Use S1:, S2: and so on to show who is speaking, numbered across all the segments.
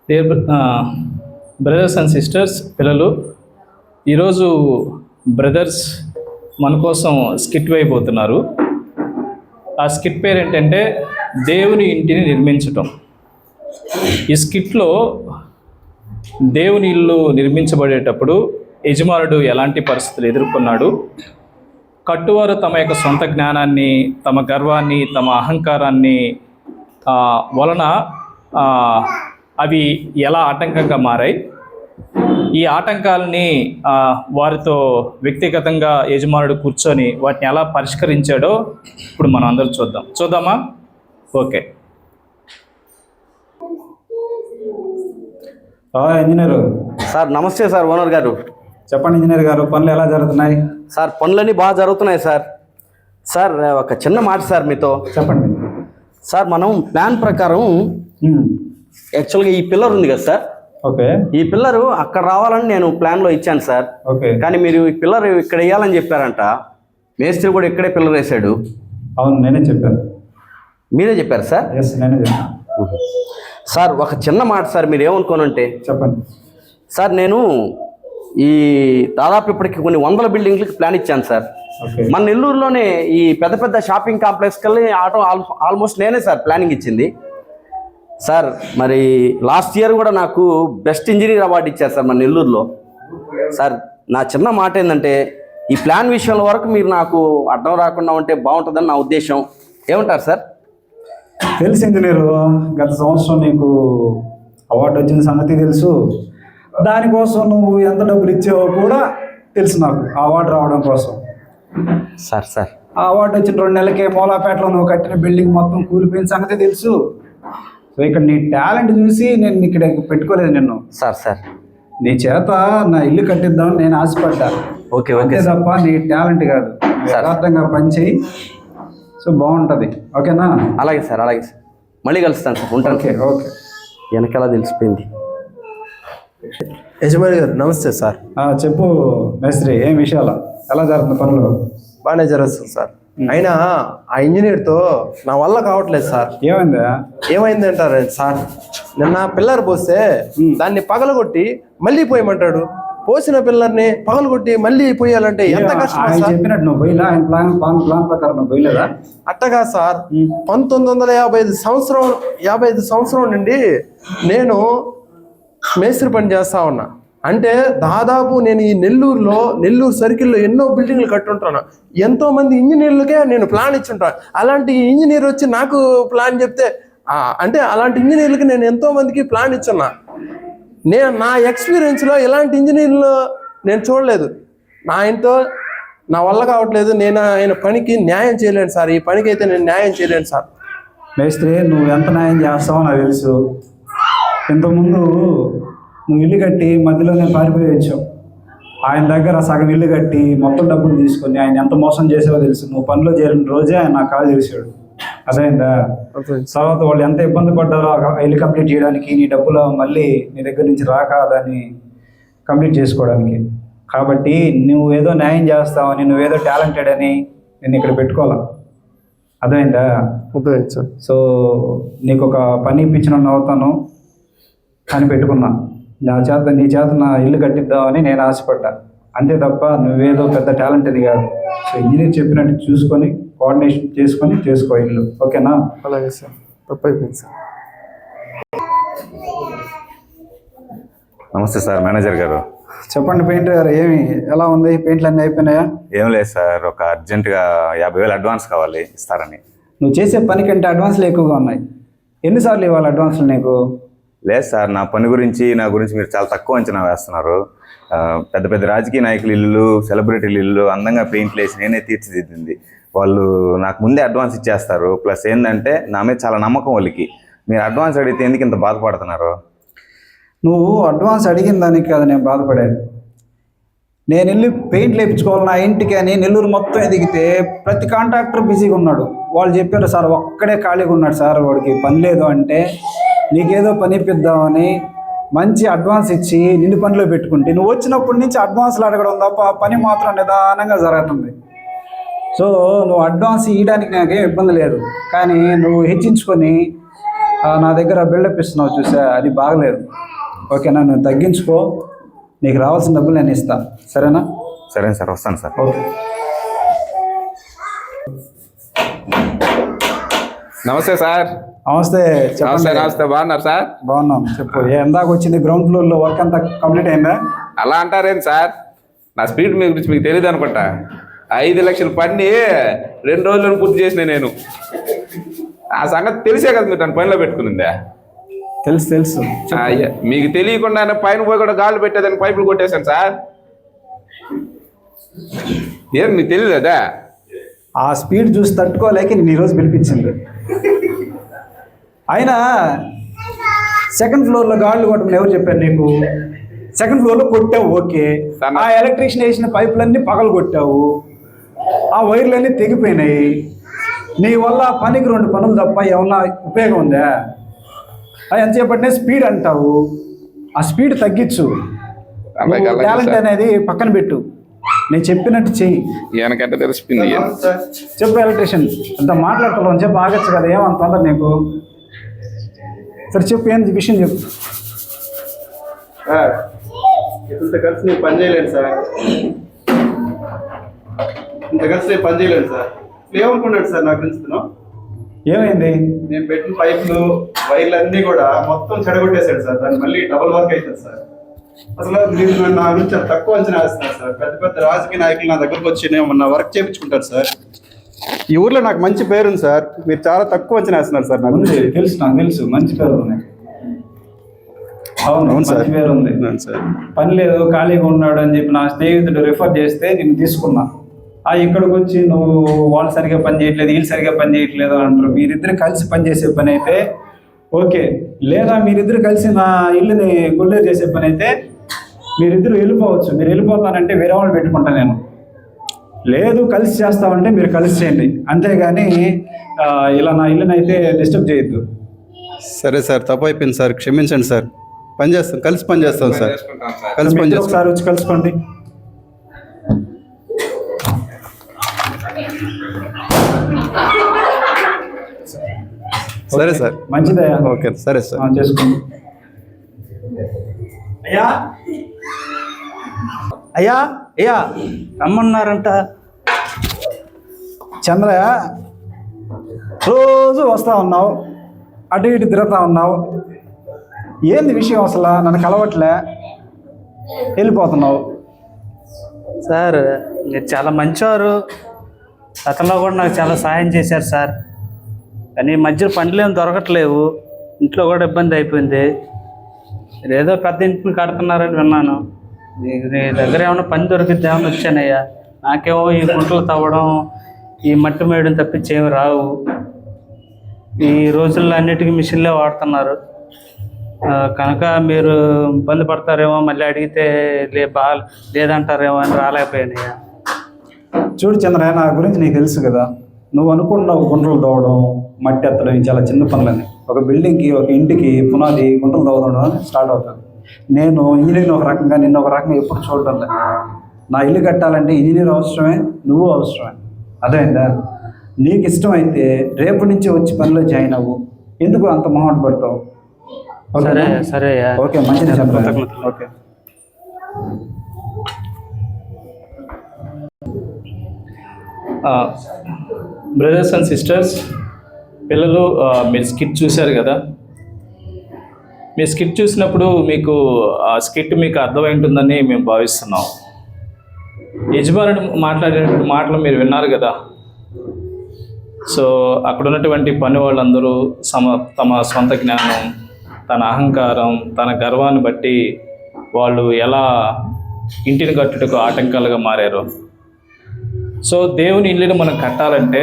S1: Dear brothers and sisters, పిల్లలు, ఈరోజు brothers మన కోసం స్కిట్ వేయబోతున్నారు. ఆ స్కిట్ పేరు ఏంటంటే దేవుని ఇంటిని నిర్మించటం. ఈ స్కిట్లో దేవుని ఇల్లు నిర్మించబడేటప్పుడు యజమానుడు ఎలాంటి పరిస్థితులు ఎదుర్కొన్నాడు, కట్టువారు తమ యొక్క సొంత జ్ఞానాన్ని, తమ గర్వాన్ని, తమ అహంకారాన్ని వలన అవి ఎలా ఆటంకంగా మారాయి, ఈ ఆటంకాలని వారితో వ్యక్తిగతంగా యజమానుడు కూర్చొని వాటిని ఎలా పరిష్కరించాడో ఇప్పుడు మనం అందరం చూద్దామా? ఓకే.
S2: ఇంజనీరు
S3: సార్ నమస్తే సార్, ఓనర్ గారు.
S2: చెప్పండి ఇంజనీర్ గారు, పనులు ఎలా జరుగుతున్నాయి?
S3: సార్ పనులన్నీ బాగా జరుగుతున్నాయి సార్. సార్ ఒక చిన్న మాట సార్ మీతో.
S2: చెప్పండి
S3: సార్, మనం ప్లాన్ ప్రకారం యాక్చువల్గా ఈ పిల్లర్ ఉంది కదా సార్,
S2: ఓకే,
S3: ఈ పిల్లరు అక్కడ రావాలని నేను ప్లాన్లో ఇచ్చాను సార్.
S2: ఓకే,
S3: కానీ మీరు ఈ పిల్లర్ ఇక్కడ వేయాలని చెప్పారంట. మేస్త్రి కూడా ఇక్కడే పిల్లర్ వేసాడు.
S2: అవును, నేనే చెప్పాను.
S3: మీరే చెప్పారు సార్?
S2: ఎస్, నేనే చెప్పాను.
S3: సార్ ఒక చిన్న మాట సార్, మీరు ఏమనుకోనంటే.
S2: చెప్పండి
S3: సార్, నేను ఈ దాదాపు ఇప్పటికి కొన్ని 100 బిల్డింగ్లకి ప్లాన్ ఇచ్చాను సార్. మన నెల్లూరులోనే ఈ పెద్ద పెద్ద షాపింగ్ కాంప్లెక్స్కి వెళ్ళి ఆల్మోస్ట్ నేనే సార్ ప్లానింగ్ ఇచ్చింది సార్. మరి లాస్ట్ ఇయర్ కూడా నాకు బెస్ట్ ఇంజనీర్ అవార్డు ఇచ్చారు సార్ మన నెల్లూరులో. సార్ నా చిన్న మాట ఏంటంటే, ఈ ప్లాన్ విషయంలో వరకు మీరు నాకు అడ్డం రాకుండా ఉంటే బాగుంటుందని నా ఉద్దేశం. ఏమంటారు సార్?
S2: తెలుసు ఇంజనీరు, గత సంవత్సరం నీకు అవార్డు వచ్చిన సంగతి తెలుసు. దానికోసం నువ్వు ఎంత డబ్బులు ఇచ్చావో కూడా తెలుసు నాకు, ఆ అవార్డు రావడం కోసం.
S3: సార్
S2: ఆ అవార్డు వచ్చిన 2 నెలలకే మూలాపేటలో నువ్వు కట్టిన బిల్డింగ్ మొత్తం కూలిపోయిన సంగతి తెలుసు. సో ఇక్కడ నీ టాలెంట్ చూసి నేను ఇక్కడ పెట్టుకోలేదు నిన్ను.
S3: సార్
S2: నీ చేత నా ఇల్లు కట్టిద్దామని నేను ఆశపడ్డా.
S3: ఓకే
S2: ఓకే తప్ప నీ టాలెంట్ కాదు, యథార్థంగా పనిచేయి. సో బాగుంటుంది. ఓకేనా?
S3: అలాగే సార్, అలాగే సార్. మళ్ళీ కలుస్తాను సార్, ఉంటాను.
S2: Okay okay.
S3: వెనకాల తెలిసిపోయింది.
S4: యజమాని గారు నమస్తే సార్.
S2: చెప్పు మేస్త్రి, ఏం విషయాలు, ఎలా జరుగుతుంది పనులు?
S4: బాగానే జరుగుతుంది సార్. అయినా ఆ ఇంజనీర్తో నా వల్ల కావట్లేదు సార్. ఏమైంది అంటారు సార్? నిన్న పిల్లర్ పోస్తే దాన్ని పగలగొట్టి మళ్ళీ పోయమంటాడు. పోసిన పిల్లర్ని పగలగొట్టి మళ్ళీ పోయాలంటే ఎంత కష్టం సార్?
S2: చెప్పినట్టు నువ్వు పోయినా, ప్లాన్ ప్రకారం నువ్వు పోయలేదా?
S4: అట్టగా సార్, 1955 సంవత్సరం నుండి నేను మేస్త్రి పని చేస్తా ఉన్నా. అంటే దాదాపు నేను ఈ నెల్లూరు సర్కిల్లో ఎన్నో బిల్డింగ్లు కట్టుంటాను. ఎంతోమంది ఇంజనీర్లకే నేను ప్లాన్ ఇచ్చుంటాను. అలాంటి ఇంజనీర్ వచ్చి నాకు ప్లాన్ చెప్తే, అంటే అలాంటి ఇంజనీర్లకి నేను ఎంతోమందికి ప్లాన్ ఇచ్చున్నా. నా ఎక్స్పీరియన్స్లో ఇలాంటి ఇంజనీర్లు నేను చూడలేదు. ఆయనతో నా వల్ల కావట్లేదు. నేను ఆయన పనికి న్యాయం చేయలేను సార్. ఈ పనికి అయితే నేను న్యాయం చేయలేను సార్.
S2: మేస్త్రి, నువ్వు ఎంత న్యాయం చేస్తావో నాకు తెలుసు. ఇంతకుముందు నువ్వు ఇల్లు కట్టి మధ్యలోనే పారిపోయొచ్చు. ఆయన దగ్గర సగం ఇల్లు కట్టి మొత్తం డబ్బులు తీసుకొని ఆయన ఎంత మోసం చేసావో తెలుసు. నువ్వు పనిలో చేరిన రోజే ఆయన నాకు కాల్ చేశాడు. అదైందా? తర్వాత వాళ్ళు ఎంత ఇబ్బంది పడ్డారో ఇల్లు కంప్లీట్ చేయడానికి, నీ డబ్బులు మళ్ళీ నీ దగ్గర నుంచి రాక దాన్ని కంప్లీట్ చేసుకోవడానికి. కాబట్టి నువ్వు ఏదో న్యాయం చేస్తావని, నువ్వేదో టాలెంటెడ్ అని నేను ఇక్కడ పెట్టుకోవాలా. అదైందా? సో నీకు ఒక పని ఇప్పించిన అవుతాను అని పెట్టుకున్నా. నీ చేత నా ఇల్లు కట్టిద్దామని నేను ఆశపడ్డా, అంతే తప్ప నువ్వేదో పెద్ద టాలెంట్ అది కాదు. సో ఇంజనీర్ చెప్పినట్టు చూసుకొని కోఆర్డినేషన్ చేసుకొని చేసుకో ఇల్లు. ఓకేనా?
S4: అలాగే సార్, తప్పైపోయింది సార్.
S5: నమస్తే సార్, మేనేజర్ గారు.
S2: చెప్పండి పెయింటర్ గారు, ఎలా ఉంది? పెయింట్లు అన్నీ అయిపోయినాయా?
S5: ఏం లేదు సార్, ఒక అర్జెంటుగా 50,000 అడ్వాన్స్ కావాలి, ఇస్తారని.
S2: నువ్వు చేసే పని కంటే అడ్వాన్స్లు ఎక్కువగా ఉన్నాయి. ఎన్నిసార్లు ఇవ్వాలి అడ్వాన్స్లు నీకు?
S5: లేదు సార్, నా పని గురించి మీరు చాలా తక్కువ అంచనా వేస్తున్నారు. పెద్ద పెద్ద రాజకీయ నాయకుల ఇల్లు, సెలబ్రిటీల ఇల్లు అందంగా పెయింట్లు వేసి నేనే తీర్చిదిద్దింది. వాళ్ళు నాకు ముందే అడ్వాన్స్ ఇచ్చేస్తారు. ప్లస్ ఏంటంటే నా మీద చాలా నమ్మకం వాళ్ళకి. మీరు అడ్వాన్స్ అడిగితే ఎందుకు ఇంత బాధపడుతున్నారు?
S2: నువ్వు అడ్వాన్స్ అడిగిన దానికి కాదు నేను బాధపడేది. నేను వెళ్ళి పెయింట్ లేపించుకోవాలి నా ఇంటికి అని నెల్లూరు మొత్తం ఎదిగితే ప్రతి కాంట్రాక్టర్ బిజీగా ఉన్నాడు. వాళ్ళు చెప్పారు, సార్ ఒక్కడే ఖాళీగా ఉన్నాడు సార్, వాడికి పని లేదు అంటే నీకేదో పని ఇప్పిద్దామని మంచి అడ్వాన్స్ ఇచ్చి నిన్ను పనిలో పెట్టుకుంటే, నువ్వు వచ్చినప్పటి నుంచి అడ్వాన్స్లు అడగడం తప్ప పని మాత్రం నిదానంగా జరుగుతుంది. సో నువ్వు అడ్వాన్స్ ఇవ్వడానికి నాకేం ఇబ్బంది లేదు, కానీ నువ్వు హెచ్చించుకొని నా దగ్గర బిల్డప్ ఇస్తున్నావు చూసా, అది బాగలేదు. ఓకేనా, నువ్వు తగ్గించుకో, నీకు రావాల్సిన డబ్బులు నేను ఇస్తాను, సరేనా?
S5: సరే సార్, వస్తాను సార్.
S2: ఓకే.
S6: నమస్తే సార్.
S2: నమస్తే.
S6: నమస్తే.
S2: చెప్పండి.
S6: నమస్తే. బాగున్నారు సార్?
S2: బాగున్నాం. చెప్పు, ఎందాక వచ్చింది గ్రౌండ్ ఫ్లోర్లో వర్క్ అంతా కంప్లీట్ అయిందా?
S6: అలా అంటారేంటి సార్? నా స్పీడ్ మీ గురించి మీకు తెలియదు అనుకుంటా. 5 లక్షల పని 2 రోజులను పూర్తి చేసిన నేను. ఆ సంగతి తెలిసే కదా మీరు నన్ను పనిలో పెట్టుకునిందా?
S2: తెలుసు తెలుసు.
S6: అయ్యా, మీకు తెలియకుండా పైన పోయి కూడా గాళ్ళు పెట్టేదని పైపులు కొట్టేశాను సార్. ఏం మీకు తెలియదు కదా?
S2: ఆ స్పీడ్ చూసి తట్టుకోలేక నేను ఈరోజు పిలిపించింది. అయినా సెకండ్ ఫ్లోర్లో గాళ్ళు కొట్టమని ఎవరు చెప్పారు నీకు? సెకండ్ ఫ్లోర్లో కొట్టావు, ఓకే. ఆ ఎలక్ట్రీషియన్ వేసిన పైపులన్నీ పగలు కొట్టావు, ఆ వైర్లన్నీ తెగిపోయినాయి. నీ వల్ల పనికి 2 పనులు తప్ప ఏమన్నా ఉపయోగం ఉందా? ఎంతసేపటినే స్పీడ్ అంటావు, ఆ స్పీడ్ తగ్గించు. టాలెంట్ అనేది పక్కన పెట్టు, నేను చెప్పినట్టు చెయ్యి.
S6: వెనకంటే తెలిసిపోయింది.
S2: చెప్పు ఎలక్ట్రీషియన్, అంత మాట్లాడతావు అని చెప్పి ఆగచ్చు కదా, ఏమంత తొందర నీకు? సరే చెప్పు, ఏంది విషయం చెప్పు.
S7: సార్, ఇంత కలిసి నేను పని చేయలేను సార్. ఇంత కలిసి నేను పని చేయలేను సార్. ఏమనుకున్నాడు సార్ నా గురించి?
S2: ఏమైంది?
S7: నేను పెట్టిన పైపులు వైర్లు అన్నీ కూడా మొత్తం చెడగొట్టేశాడు సార్. దాన్ని మళ్ళీ డబుల్ వర్క్ అవుతుంది సార్. అసలు మీరు నా గురించి చాలా తక్కువ అంచనా వేస్తున్నారు సార్. పెద్ద పెద్ద రాజకీయ నాయకులు నా దగ్గరకు వచ్చి నా వర్క్ చేయించుకుంటారు సార్. ఈ ఊర్లో నాకు మంచి పేరుంది సార్. మీరు చాలా తక్కువ అంచనా వేస్తున్నారు సార్. నాకు
S2: తెలుసు, నాకు తెలుసు, మంచి పేరు ఉంది. అవును
S7: అవును సార్,
S2: మంచి పేరు ఉంది
S7: సార్.
S2: పని లేదు, ఖాళీగా ఉన్నాడు అని చెప్పి నా స్నేహితుడు రిఫర్ చేస్తే నేను తీసుకున్నా. ఇక్కడికి వచ్చి నువ్వు వాళ్ళు సరిగా పని చేయట్లేదు, వీళ్ళు సరిగా పని చేయట్లేదు అంటారు. మీరిద్దరు కలిసి పని చేసే పని అయితే ఓకే, లేదా మీరిద్దరు కలిసి నా ఇల్లుని కొల్లేరు చేసే పని అయితే మీరిద్దరు వెళ్ళిపోవచ్చు. మీరు వెళ్ళిపోతానంటే వేరే వాళ్ళు పెట్టుకుంటా నేను. లేదు కలిసి చేస్తామంటే మీరు కలిసి చేయండి, అంతేగాని ఇలా నా ఇల్లుని అయితే డిస్టర్బ్ చేయొద్దు.
S7: సరే సార్, తప్పు అయిపోయింది సార్, క్షమించండి సార్. పని చేస్తాం, కలిసి పని చేస్తాం సార్. కలిసి పని చేస్తాం.
S2: ఒకసారి వచ్చి కలుసుకోండి.
S7: సరే సార్,
S2: మంచిదయ్యా.
S7: ఓకే, సరే సార్.
S2: చేసుకోండి.
S8: అయ్యా అయ్యా అయ్యా రమ్మన్నారంట.
S2: చంద్రయ్య, రోజు వస్తూ ఉన్నావు, అటు ఇటు తిరుగుతూ ఉన్నావు, ఏంది విషయం? అసలు నన్ను కలవట్లే, వెళ్ళిపోతున్నావు.
S8: సార్ మీరు చాలా మంచివారు, గతంలో కూడా నాకు చాలా సహాయం చేశారు సార్. కానీ ఈ మధ్యలో పనులు ఏమి దొరకట్లేవు, ఇంట్లో కూడా ఇబ్బంది అయిపోయింది. మీరు ఏదో పెద్ద ఇంటిని కడుతున్నారని విన్నాను. మీ దగ్గర ఏమైనా పని దొరికిద్ది ఏమైనా వచ్చానయ్యా. నాకేమో ఈ గుంటలు తవ్వడం, ఈ మట్టి మేయడం తప్పించి ఏమి రావు. ఈ రోజుల్లో అన్నిటికీ మిషన్లే వాడుతున్నారు కనుక మీరు ఇబ్బంది పడతారేమో, మళ్ళీ అడిగితే లేదంటారేమో అని రాలేకపోయానయ్యా.
S2: చూడు చంద్రయ్య, నా గురించి నీకు తెలుసు కదా. నువ్వు అనుకున్నావు గుంటలు తవ్వడం, మట్టి ఎత్తడం చాలా చిన్న పనులని. ఒక బిల్డింగ్కి, ఒక ఇంటికి పునాది గుంటలు తవ్వడం స్టార్ట్ అవుతుంది. నేను ఇంజనీర్ని ఒక రకంగా, నిన్న ఒక రకంగా ఎప్పుడు చూడడం లేదు. నా ఇల్లు కట్టాలంటే ఇంజనీర్ అవసరమే, నువ్వు అవసరమే. అదేందా? నీకు ఇష్టమైతే రేపు నుంచి వచ్చి పనిలో జాయిన్ అవ్వు. ఎందుకు అంత మొహమాట పడతావు?
S8: సరే సరే
S2: ఓకే, మంచిది Chandraiah. Okay.
S1: Brothers and sisters, పిల్లలు, మీరు స్కిట్ చూశారు కదా. మీ స్కిట్ చూసినప్పుడు మీకు ఆ స్కిట్ మీకు అర్థమై ఉంటుందని మేము భావిస్తున్నాం. యజమానుడు మాట్లాడే మాటలు మీరు విన్నారు కదా. సో అక్కడ ఉన్నటువంటి పని వాళ్ళందరూ తమ సొంత జ్ఞానం, తన అహంకారం, తన గర్వాన్ని బట్టి వాళ్ళు ఎలా ఇంటిని కట్టుటకు ఆటంకాలుగా మారారు. సో దేవుని ఇల్లుని మనం కట్టాలంటే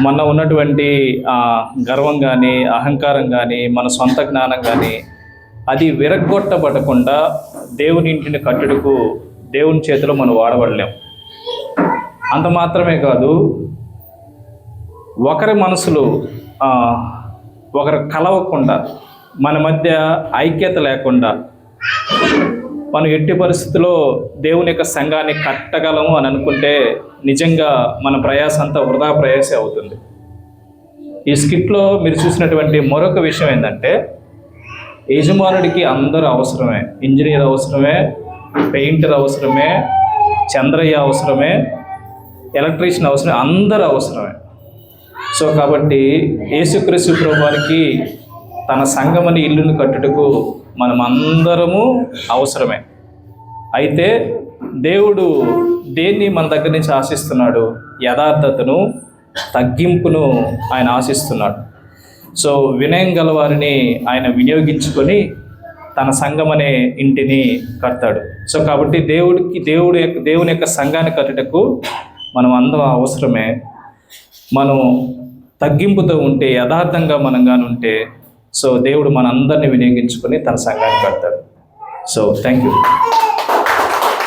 S1: మన ఉన్నటువంటి గర్వం కానీ, అహంకారం కానీ, మన సొంత జ్ఞానం కానీ అది విరగ్గొట్టబడకుండా దేవుని ఇంటిని కట్టుటకు దేవుని చేతిలో మనం వాడబడలేం. అంత మాత్రమే కాదు, ఒకరి మనసులు ఒకరు కలవకుండా, మన మధ్య ఐక్యత లేకుండా మనం ఎట్టి పరిస్థితుల్లో దేవుని యొక్క సంఘాన్ని కట్టగలము అని అనుకుంటే నిజంగా మన ప్రయాస అంతా వృధా ప్రయాసే అవుతుంది. ఈ స్కిట్లో మీరు చూసినటువంటి మరొక విషయం ఏంటంటే, యజమానుడికి అందరూ అవసరమే. ఇంజనీర్ అవసరమే, పెయింటర్ అవసరమే, చంద్రయ్య అవసరమే, ఎలక్ట్రీషియన్ అవసరమే, అందరూ అవసరమే. సో కాబట్టి యేసుక్రీస్తు ప్రభువారికి తన సంఘమని ఇల్లును కట్టుటకు మనం అందరము అవసరమే. అయితే దేవుడు దేన్ని మన దగ్గర నుంచి ఆశిస్తున్నాడు? యథార్థతను, తగ్గింపును ఆయన ఆశిస్తున్నాడు. సో వినయం గలవారిని ఆయన వినియోగించుకొని తన సంఘం అనే ఇంటిని కడతాడు. సో కాబట్టి దేవుని యొక్క సంఘాన్ని కట్టుటకు మనం అందరం అవసరమే. మనం తగ్గింపుతో ఉంటే, యథార్థంగా మనం కానీ ఉంటే, సో దేవుడు మనందరినీ వినియోగించుకొని తన సంఘాన్ని కడతాడు. So thank you.